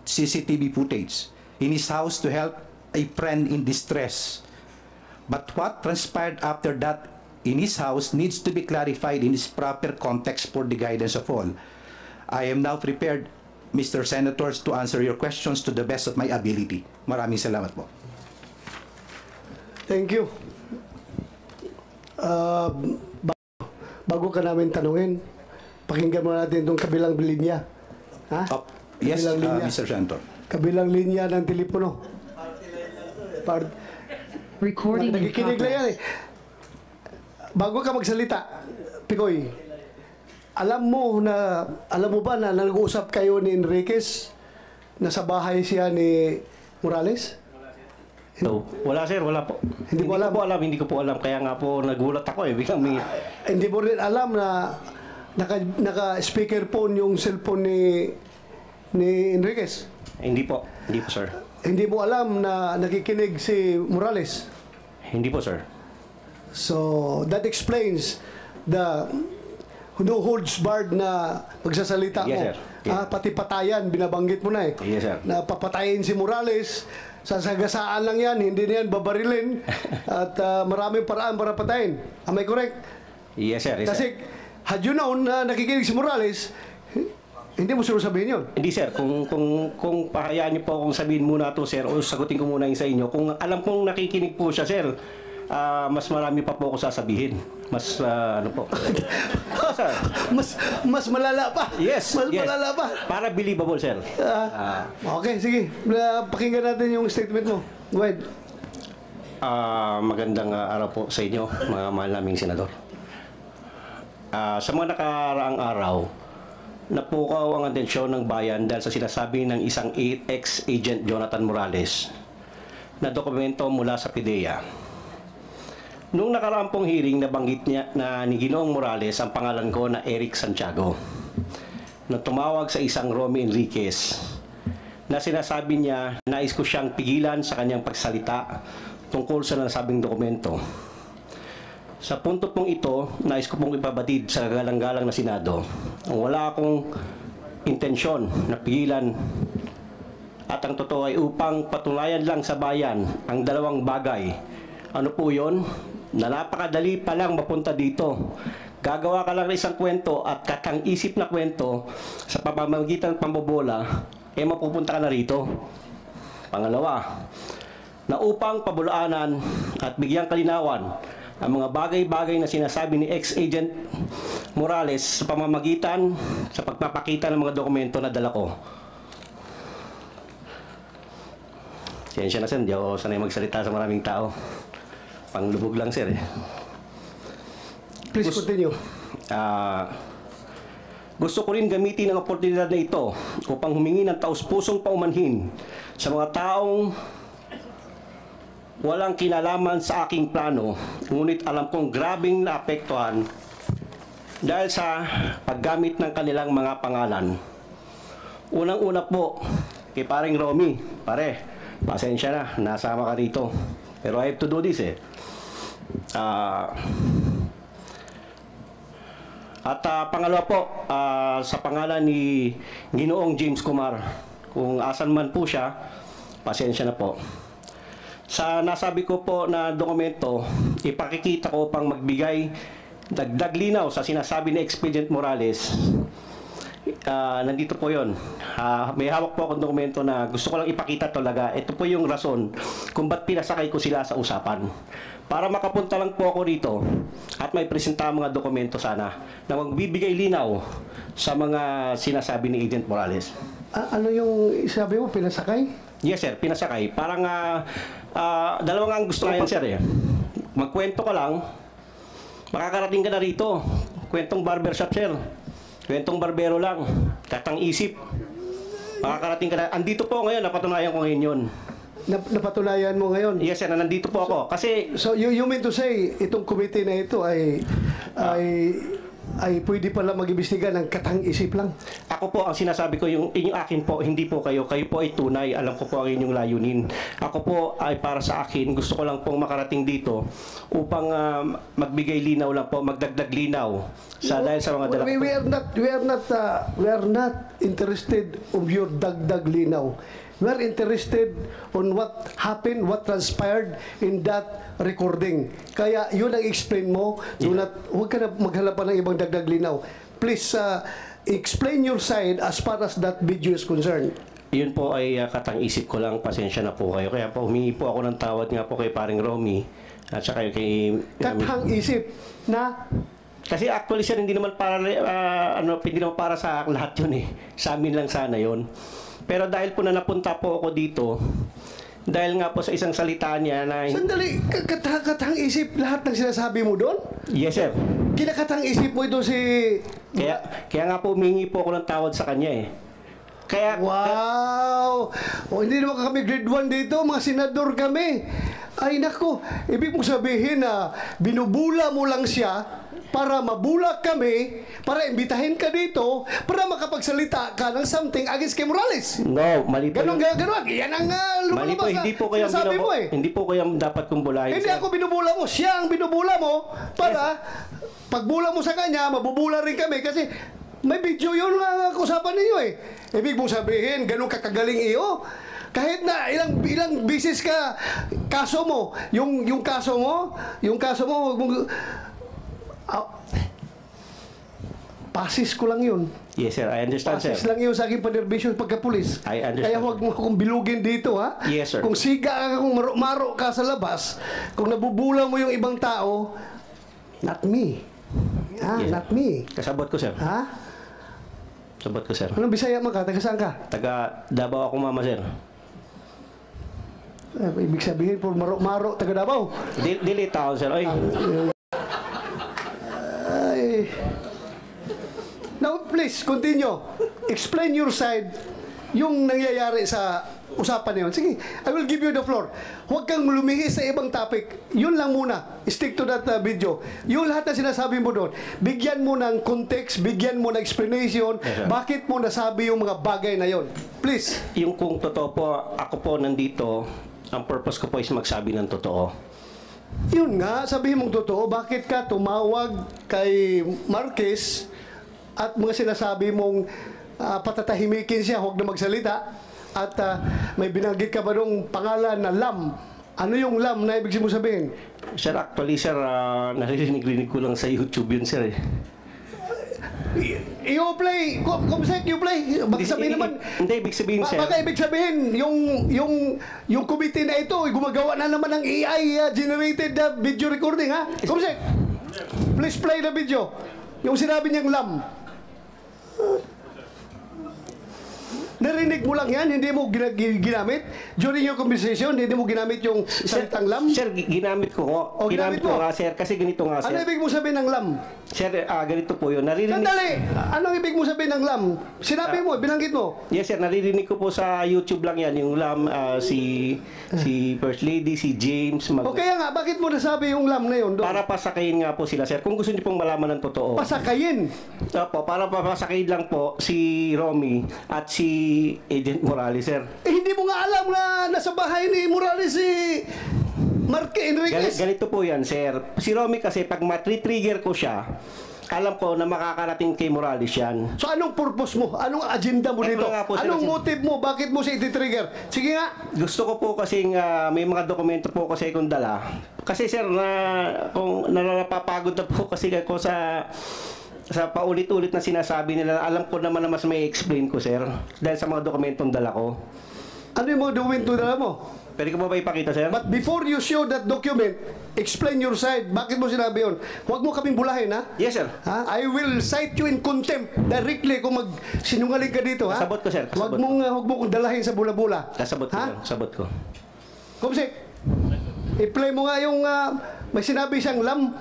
CCTV footage, in his house to help a friend in distress. But what transpired after that in his house needs to be clarified in its proper context for the guidance of all. I am now prepared, Mr. Senators, to answer your questions to the best of my ability. Maraming salamat po. Thank you. Bago ka namin tanungin, pakinggan mo natin itong kabilang linya. Ha? Yes, Kabilang linya. Mr. Senator. Kabilang linya ng telepono. Recording in Nakikinig lang yan eh. Bago ka magsalita, Picoy, alam mo ba na nag-uusap kayo ni Enriquez na sa bahay siya ni Morales? No, wala sir, wala po. Hindi mo alam? Hindi ko po alam. Kaya nga po nagulat ako eh. Biglang may... Hindi mo rin alam na naka-speakerphone yung cellphone ni Enriquez? Hindi po sir. Hindi mo alam na nakikinig si Morales? Hindi po sir. So, that explains the no holds barred na pagsasalita mo. Yes, sir. Yeah. Pati patayan, binabanggit mo na eh. Yes, sir. Na papatayin si Morales, sasagasaan lang yan, hindi na yan babarilin. At maraming paraan para patayin. Am I correct? Yes, sir. Yes, Kasi, had you known na nakikinig si Morales, hindi mo sure sabihin yun. Hindi sir, kung pahayaan niyo po akong sabihin muna to sir, o sagutin ko muna yung sa inyo. Kung alam kong nakikinig po siya sir, mas marami pa po ako sasabihin. Mas ano po. Sir. Mas malala pa. Yes. Mas yes. malala pa. Para believable sir. Okay, sige. Pakinggan natin yung statement mo. Go ahead. Magandang araw po sa inyo, mga mahal naming senador. Sa mga nakaraang araw, napukaw ang atensyon ng bayan dahil sa sinasabi ng isang ex-agent Jonathan Morales na dokumento mula sa PIDEA. Noong nakaraang pong hearing, nabanggit niya na ni Ginoong Morales ang pangalan ko na Eric Santiago, na tumawag sa isang Romy Enriquez, na sinasabi niya nais ko siyang pigilan sa kanyang pagsalita tungkol sa nasabing dokumento. Sa punto pong ito, nais ko pong ipabatid sa galang-galang na Senado ang wala akong intensyon na pigilan at ang totoo ay upang patunayan lang sa bayan ang dalawang bagay. Ano po yun? Na napakadali pa lang mapunta dito. Gagawa ka lang ng isang kwento at katang-isip na kwento sa pamamagitan ng pambobola, mapupunta ka na rito. Pangalawa, na upang pabulaanan at bigyang kalinawan ang mga bagay-bagay na sinasabi ni ex-agent Morales sa pamamagitan sa pagpapakita ng mga dokumento na dala ko. Siyensya na sir, di ako sanay magsalita sa maraming tao. Panglubog lang sir eh. Please continue. Gusto ko rin gamitin ang oportunidad na ito upang humingi ng taus-pusong paumanhin sa mga taong walang kinalaman sa aking plano, ngunit alam kong grabing naapektuhan dahil sa paggamit ng kanilang mga pangalan. Unang-una po, kay paring Romy, pare, pasensya na, nasama ka rito. Pero I have to do this eh. Pangalawa po, sa pangalan ni Ginoong James Kumar, kung asan man po siya, pasensya na po. Sa nasabi ko po na dokumento, ipakikita ko pang magbigay dagdag linaw sa sinasabi ni Expedient Morales. Nandito po yon. May hawak po akong dokumento na gusto ko lang ipakita talaga. Ito po yung rason kung ba't pinasakay ko sila sa usapan. Para makapunta lang po ako rito at may presenta mga dokumento sana na magbibigay linaw sa mga sinasabi ni Agent Morales. Ano yung sabi mo, pinasakay? Yes sir, pinasakay. Parang dalawang ang gusto ngayon sir eh. Magkwento ka lang, makakarating ka na rito. Kwentong barbershop sir. Kwentong barbero lang. Katang isip. Makakarating ka na. Andito po ngayon, napatunayan ko ngayon yun. Napatunayan mo ngayon? Yes sir, nandito po ako. Kasi... So you mean to say, itong committee na ito ay pwede pala mag-imbestiga ng katang-isip lang? Ako po, ang sinasabi ko, yung akin po, hindi po kayo. Kayo po ay tunay. Alam ko po ang inyong layunin. Ako po ay para sa akin, gusto ko lang pong makarating dito upang magbigay linaw lang po, magdagdag linaw dahil sa mga dala. We are not interested of your dagdag linaw. We are interested on what happened, what transpired in that recording. Kaya yun ang explain mo. Huwag ka na maghanap pa ng ibang dagdag linaw. Please explain your side as far as that video is concerned. Yun po ay katang-isip ko lang. Pasensya na po kayo. Kaya po humingi po ako ng tawad nga po kay paring Romy at saka kay... Katang-isip na... Kasi actually sir, hindi naman para sa lahat yun eh. Sa amin lang sana yun. Pero dahil po na napunta po ako dito, dahil nga po sa isang salita niya na... Sandali, katang isip lahat ng sinasabi mo doon? Yes, sir. Kinakatang isip mo ito si... Kaya nga po humingi po ako ng tawad sa kanya eh. Kaya... Wow! Hindi naman kami grade 1 dito, mga senador kami. Ay nako, ibig mong sabihin na binubula mo lang siya para mabulak kami, para imbitahin ka dito, para makapagsalita ka ng something against kay Morales. No, mali po. Ganon. Yan ang mali po, hindi po kayo hindi po kayo dapat kong bulahin. Hindi ako binubula mo, siya ang binubula mo para pagbula mo sa kanya, mabubula rin kami kasi may video yun ang usapan ninyo eh. Ibig mong sabihin, ganun kakagaling iyo. Kahit na ilang bisis ka kaso mo, yung kaso mo, wag mong pasis ko lang yun. Yes, sir. I understand, pasis sir. Lang yun sa aking panerbisyon pagka-pulis. I understand. Kaya huwag mo akong bilugin dito, ha? Yes, sir. Kung siga ka, kung maro ka sa labas, kung nabubula mo yung ibang tao, not me. Yes, not me. Kasabot ko, sir. Ha? Sabot ko, sir. Anong Bisaya man ka? Taga saan ka? Taga Davao ako, mama, sir. Ibig sabihin, por maro, taga Davao. Dili tao, sir. Ay. Now, please, continue. Explain your side, yung nangyayari sa usapan na yun. Sige, I will give you the floor. Huwag kang lumihis sa ibang topic. Yun lang muna. Stick to that video. Yung lahat na sinasabi mo doon, bigyan mo ng context, bigyan mo ng explanation, bakit mo nasabi yung mga bagay na yun. Please. Yung kung totoo po, ako po nandito, ang purpose ko po is magsabi ng totoo. Yun nga, sabihin mong totoo, bakit ka tumawag kay Marquez at mga sinasabi mong patatahimikin siya, huwag na magsalita, at may binanggit ka ba nung pangalan na Lam? Ano yung Lam na ibig mo sabihin? Sir, actually, sir, naririnig ko lang sa YouTube yun, sir. You play, Kumsek, you play. Baka sabihin naman, Hindi, ibig sabihin, sir. baka ibig sabihin, yung committee na ito, gumagawa na naman ng AI-generated video recording, ha? Kumsek, please play the video. Yung sinabi niyang lam. Narinig mo lang yan, hindi mo ginamit? During your conversation, hindi mo ginamit yung salitang lam? Sir, ginamit ko nga. O, ginamit mo? ko nga, sir. Kasi ganito nga, Ano sir. ibig mo sabihin ng lam? Sir, ganito po yun. Naririnig... Sandali! Anong ibig mo sabihin ng lam? Sinabi mo, binanggit mo. Yes, sir. Naririnig ko po sa YouTube lang yan. Yung lam, si First Lady, si James. O kaya nga, bakit mo nasabi yung lam na yun doon? Para pasakayin nga po sila, sir. Kung gusto niyo pong malaman ng totoo. Pasakayin. Opo, para papasakayin lang po si Romy at si Agent Morales, sir. Hindi mo nga alam na nasa bahay ni Morales si Marque Enriquez. Ganito po yan, sir. Si Romy kasi, pag matri-trigger ko siya, alam ko na makakarating kay Morales yan. So anong purpose mo? Anong agenda mo Eto dito? nga po, sir, Anong sir. motive mo? Bakit mo siya iti-trigger? Sige nga. Gusto ko po kasing may mga dokumento po kasi akong dala. Kasi sir, kung napapagod na po kasi ako sa paulit-ulit na sinasabi nila, alam ko naman na mas may explain ko, sir. Dahil sa mga dokumentong dala ko. Ano yung mga dokumento dala mo? Pwede ko ba ipakita, sir? But before you show that document, explain your side. Bakit mo sinabi yun? Huwag mo kaming bulahin, ha? Yes, sir. Ha? I will cite you in contempt directly kung magsinungaling ka dito, ha? Kasabot ko, sir. Huwag Kasabot mong kong dalahin sa bula-bula. Kasabot ko, Ha? sir. Kasabot ko. Kumsik, i-play mo nga yung may sinabi siyang lam.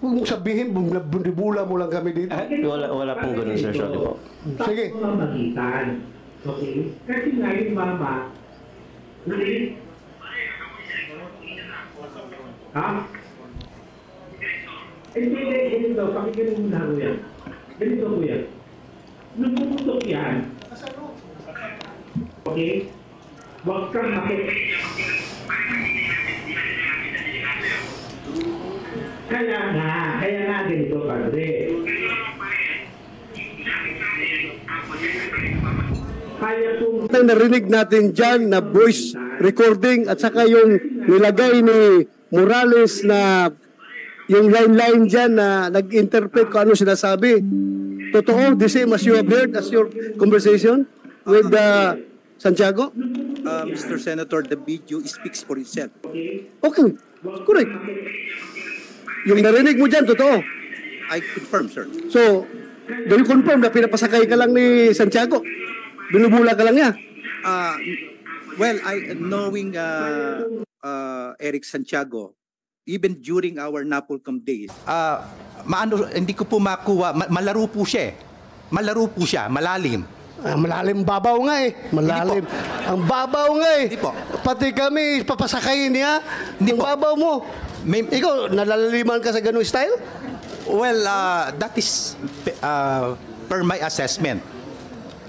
Huwag mong sabihin, bula mo lang kami dito. Wala pong ganun, sir. Sorry po. Sige. Magitan. Okay? Kasi nga yung mama, ha? Hindi, ganito. Pakinggan mo muna, kuya. Ganito, kuya. Nung pumutok yan, okay? Huwag kang Kaya nga ganito, padre. Ang narinig natin dyan na voice recording at saka yung nilagay ni Morales na yung line-line dyan na nag-interpret kung ano sinasabi. Totoo, the same as you have heard as your conversation with Santiago? Mr. Senator, the video speaks for itself. Okay, correct. Yung narinig mo dyan, totoo. I confirm, sir. So, do you confirm na pinapasakay ka lang ni Santiago? Binubula ka lang niya? Well, knowing Eric Santiago, even during our Napolcom days, hindi ko po makuha, malaro po siya eh. Malaro po siya, malalim. Malalim babaw nga eh. Malalim. Ang babaw nga eh. Hindi po. Pati kami, papasakayin niya. Hindi Ang po. babaw mo. Ikaw, nalalaliman ka sa ganung style? Well, that is per my assessment.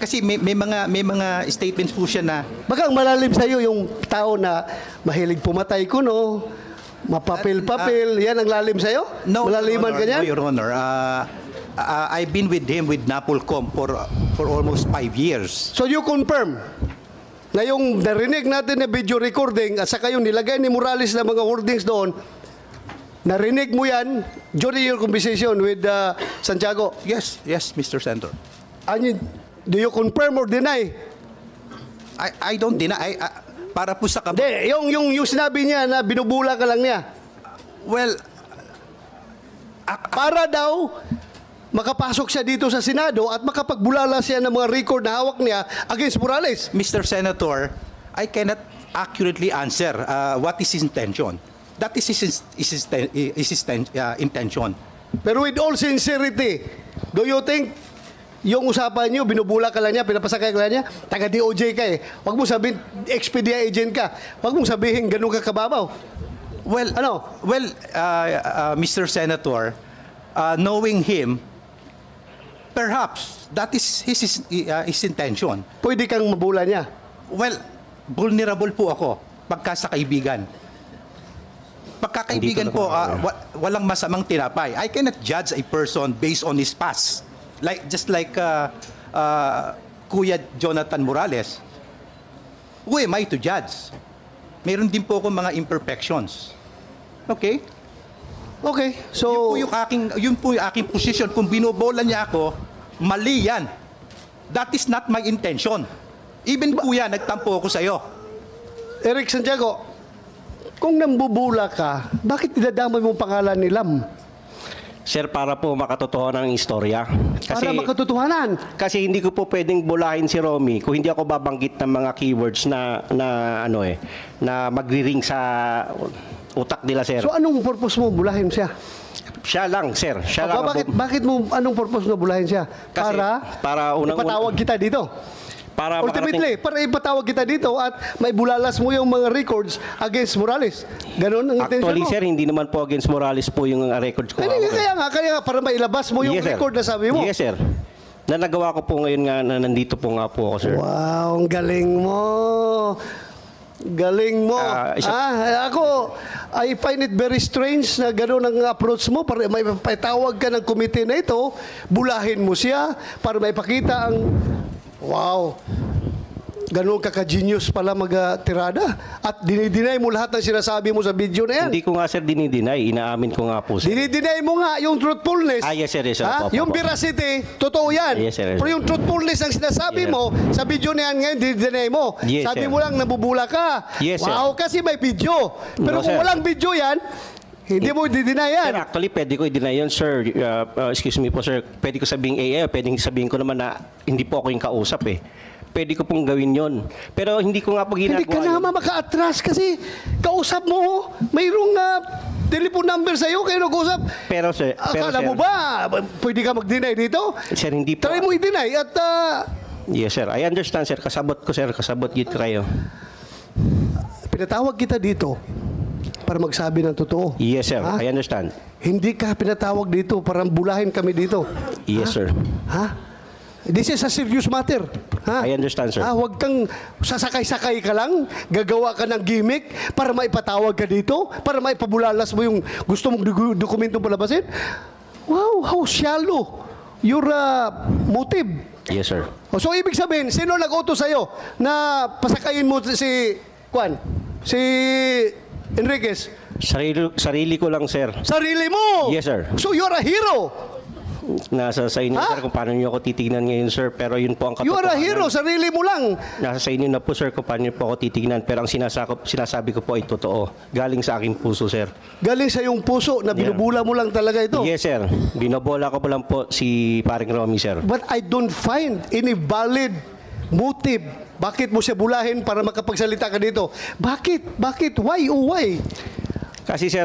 Kasi may mga statements po siya na Baka ang malalim sa'yo yung tao na mahilig pumatay kuno, mapapil-papil, yan ang lalim sa'yo? Malaliman ka niyan? No, Your Honor. I've been with him with Napolcom for almost 5 years. So you confirm na yung narinig natin na video recording at saka yung nilagay ni Morales na mga wordings doon, narinig mo yan during your conversation with Santiago? Yes, Mr. Senator. Do you confirm or deny? I don't deny. Para po sa Hindi, yung sinabi niya na binubula ka lang niya. Well, para daw makapasok siya dito sa Senado at makapagbulala siya ng mga record na hawak niya against Morales. Mr. Senator, I cannot accurately answer what is his intention. That is his intention. Pero with all sincerity, do you think yung usapan niyo, binubula ka lang niya, pinapasakay ka lang niya, taga-DOJ ka eh. Huwag mo sabihin, Expedia agent ka. Huwag mong sabihin, ganun ka kababaw. Well, Mr. Senator, knowing him, perhaps that is his intention. Pwede kang mabula niya. Well, vulnerable po ako pagka sa kaibigan. Pagkakaibigan po, walang masamang tinapay. I cannot judge a person based on his past. Just like Kuya Jonathan Morales. Who am I to judge? Meron din po akong mga imperfections. Okay? Okay, so Yun po yung aking position. Kung binobola niya ako, Mali yan. That is not my intention. Even kuya, nagtampo ako sa'yo. Eric Santiago, kung nambubula ka, bakit dinadamay mong pangalan ni Lam? Sir, para po makatotohanan ang istorya. Para makatotohanan. Kasi hindi ko po pwedeng bulahin si Romy kung hindi ako babanggit ng mga keywords na magri-ring sa utak nila, sir. So anong purpose mo bulahin siya? Siya lang, sir. Siya lang. Bakit mo, anong purpose mo bulahin siya? Kasi, para ipatawag kita dito. Para ultimately, para ipatawag kita dito at may bulalas mo yung mga records against Morales. Ganon ang intention mo. Actually, sir, hindi naman po against Morales po yung records ko. Kaya nga, para mailabas mo yung record na sabi mo. Yes, sir. Na nagawa ko po ngayon nga na nandito po nga po ako, sir. Wow, ang galing mo. Galing mo. Ako, I find it very strange na gano'n ang approach mo para may patawag ka ng komite na ito, bulahin mo siya para maipakita ang wow, ganun kaka-genius pala mag-tirada. At dinideny mo lahat ng sinasabi mo sa video na yan. Hindi ko nga, sir, dinideny. Inaamin ko nga po, sir. Dinideny mo nga yung truthfulness. Yes, sir. Yes, sir. Yung veracity, totoo yan. Yes, sir. Pero yung truthfulness ang sinasabi mo sa video na yan ngayon, dinideny mo. Yes, sabi sir. mo lang, nabubula ka. Yes, sir. Wow, kasi may video. Pero No, kung sir. walang video yan, hindi mo i-deny yan. Sir, actually, pwede ko i-deny yun, sir. Excuse me po, sir. Pwede ko sabihin pwedeng sabihin ko naman na hindi po ako yung kausap eh. Pwede ko pong gawin yon. Pero hindi ko nga po ginagawa. Hindi ka naman maka-atras kasi kausap mo, mayroong telephone number sa'yo, kayo nag-usap. Pero sir, Akala mo ba, pwede ka mag-deny dito? Sir, hindi po. Try mo i-deny at Yes, sir. I understand, sir. Kasabot ko, sir. Kasabot git kayo. pinatawag kita dito para magsabi ng totoo. Yes, sir. Ha? I understand. Hindi ka pinatawag dito para bulahin kami dito. Yes, sir. Ha? This is a serious matter. Ha? I understand, sir. Huwag kang sasakay-sakay ka lang, gagawa ka ng gimmick para maipatawag ka dito, para maipabulalas mo yung gusto mong dokumento palabasin. Wow, how shallow your motive. Yes, sir. So, ibig sabihin, sino nag-utos sa'yo na pasakayin mo si Enriquez? Sarili ko lang, sir. Sarili mo? Yes, sir. So, you're a hero. Nasa sa inyo, sir, kung paano niyo ako titignan ngayon, sir. Pero yun po ang katotohanan. You're a hero. Sarili mo lang. Nasa sa inyo na po, sir, kung paano niyo po ako titignan. Pero ang sinasabi ko po ay totoo. Galing sa aking puso, sir. Galing sa iyong puso na binubula mo lang talaga ito. Yes, sir. Binobola ko po lang po si paring Romy, sir. But I don't find any valid motive. Bakit mo siya bulahin para makapagsalita ka dito? Bakit? Bakit? Why? Oh, why? Kasi, sir,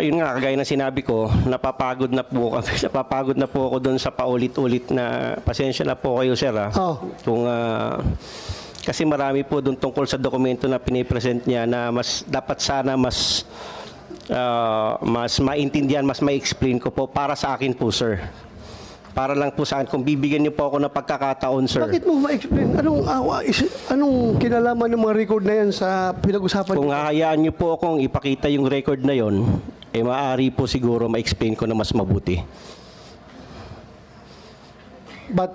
yun nga, kagaya na sinabi ko, napapagod na po ako doon sa paulit-ulit na pasensya na po kayo, sir. Kung, kasi marami po doon tungkol sa dokumento na pinipresent niya na dapat sana mas maintindihan, mas ma-explain ko po para sa akin po, sir. Para lang po sa akin, kung bibigyan niyo po ako ng pagkakataon, sir. Bakit mo ma-explain? Anong kinalaman ng mga record na yan sa pinag-usapan? Kung hahayaan niyo po akong ipakita yung record na yon, maaari po siguro ma-explain ko na mas mabuti. But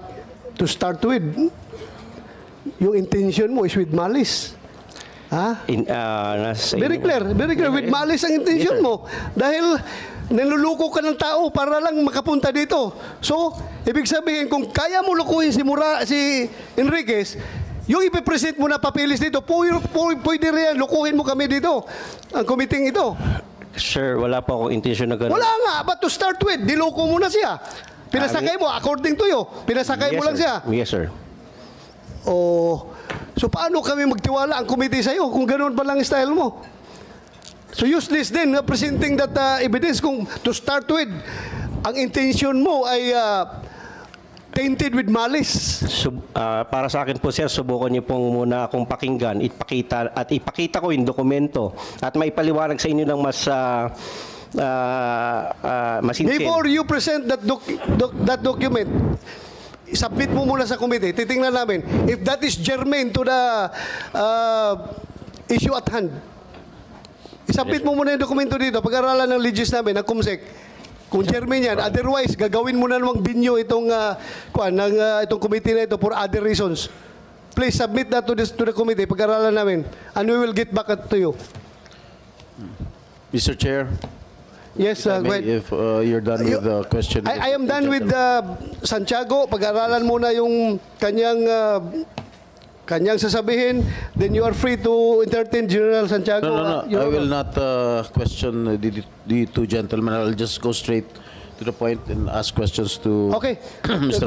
to start with, yung intention mo is with malice. Ha? Very clear. With malice ang intention mo. Dahil niluluko ka ng tao para lang makapunta dito. So, ibig sabihin, kung kaya mo lukuhin si Enriquez, yung ipipresent mo na papilis dito, pwede rin, lukuhin mo kami dito, ang committee ito. Sir, wala po akong intention na gano'n. Wala nga, but to start with, niloko mo na siya. Pinasakay mo, according to you, pinasakay mo lang siya. Yes, sir. So paano kami magtiwala ang committee sa'yo kung ganoon pa lang style mo? So useless din presenting that evidence kung to start with, ang intention mo ay tainted with malice. Para sa akin po, sir, subukan niyo pong muna akong pakinggan, ipakita ko yung dokumento at maipaliwanag sa inyo ng mas sincere. Before you present that document, submit mo muna sa committee. Titingnan namin if that is germane to the issue at hand. Isubmit mo muna yung dokumento dito. Pag-aralan ng legis namin, ng COMSEC. Kung germane yan. Otherwise, gagawin mo na namang binyo itong committee na ito for other reasons. Please submit that to the committee. Pag-aralan namin. And we will get back to you. Mr. Chair, Yes, go ahead. If you're done with the question. I am done with Santiago. Pag-aralan muna yung kanyang sasabihin. Then you are free to entertain General Santiago. No. Your I will Honor. not question the two gentlemen. I'll just go straight to the point and ask questions to Okay. Mr.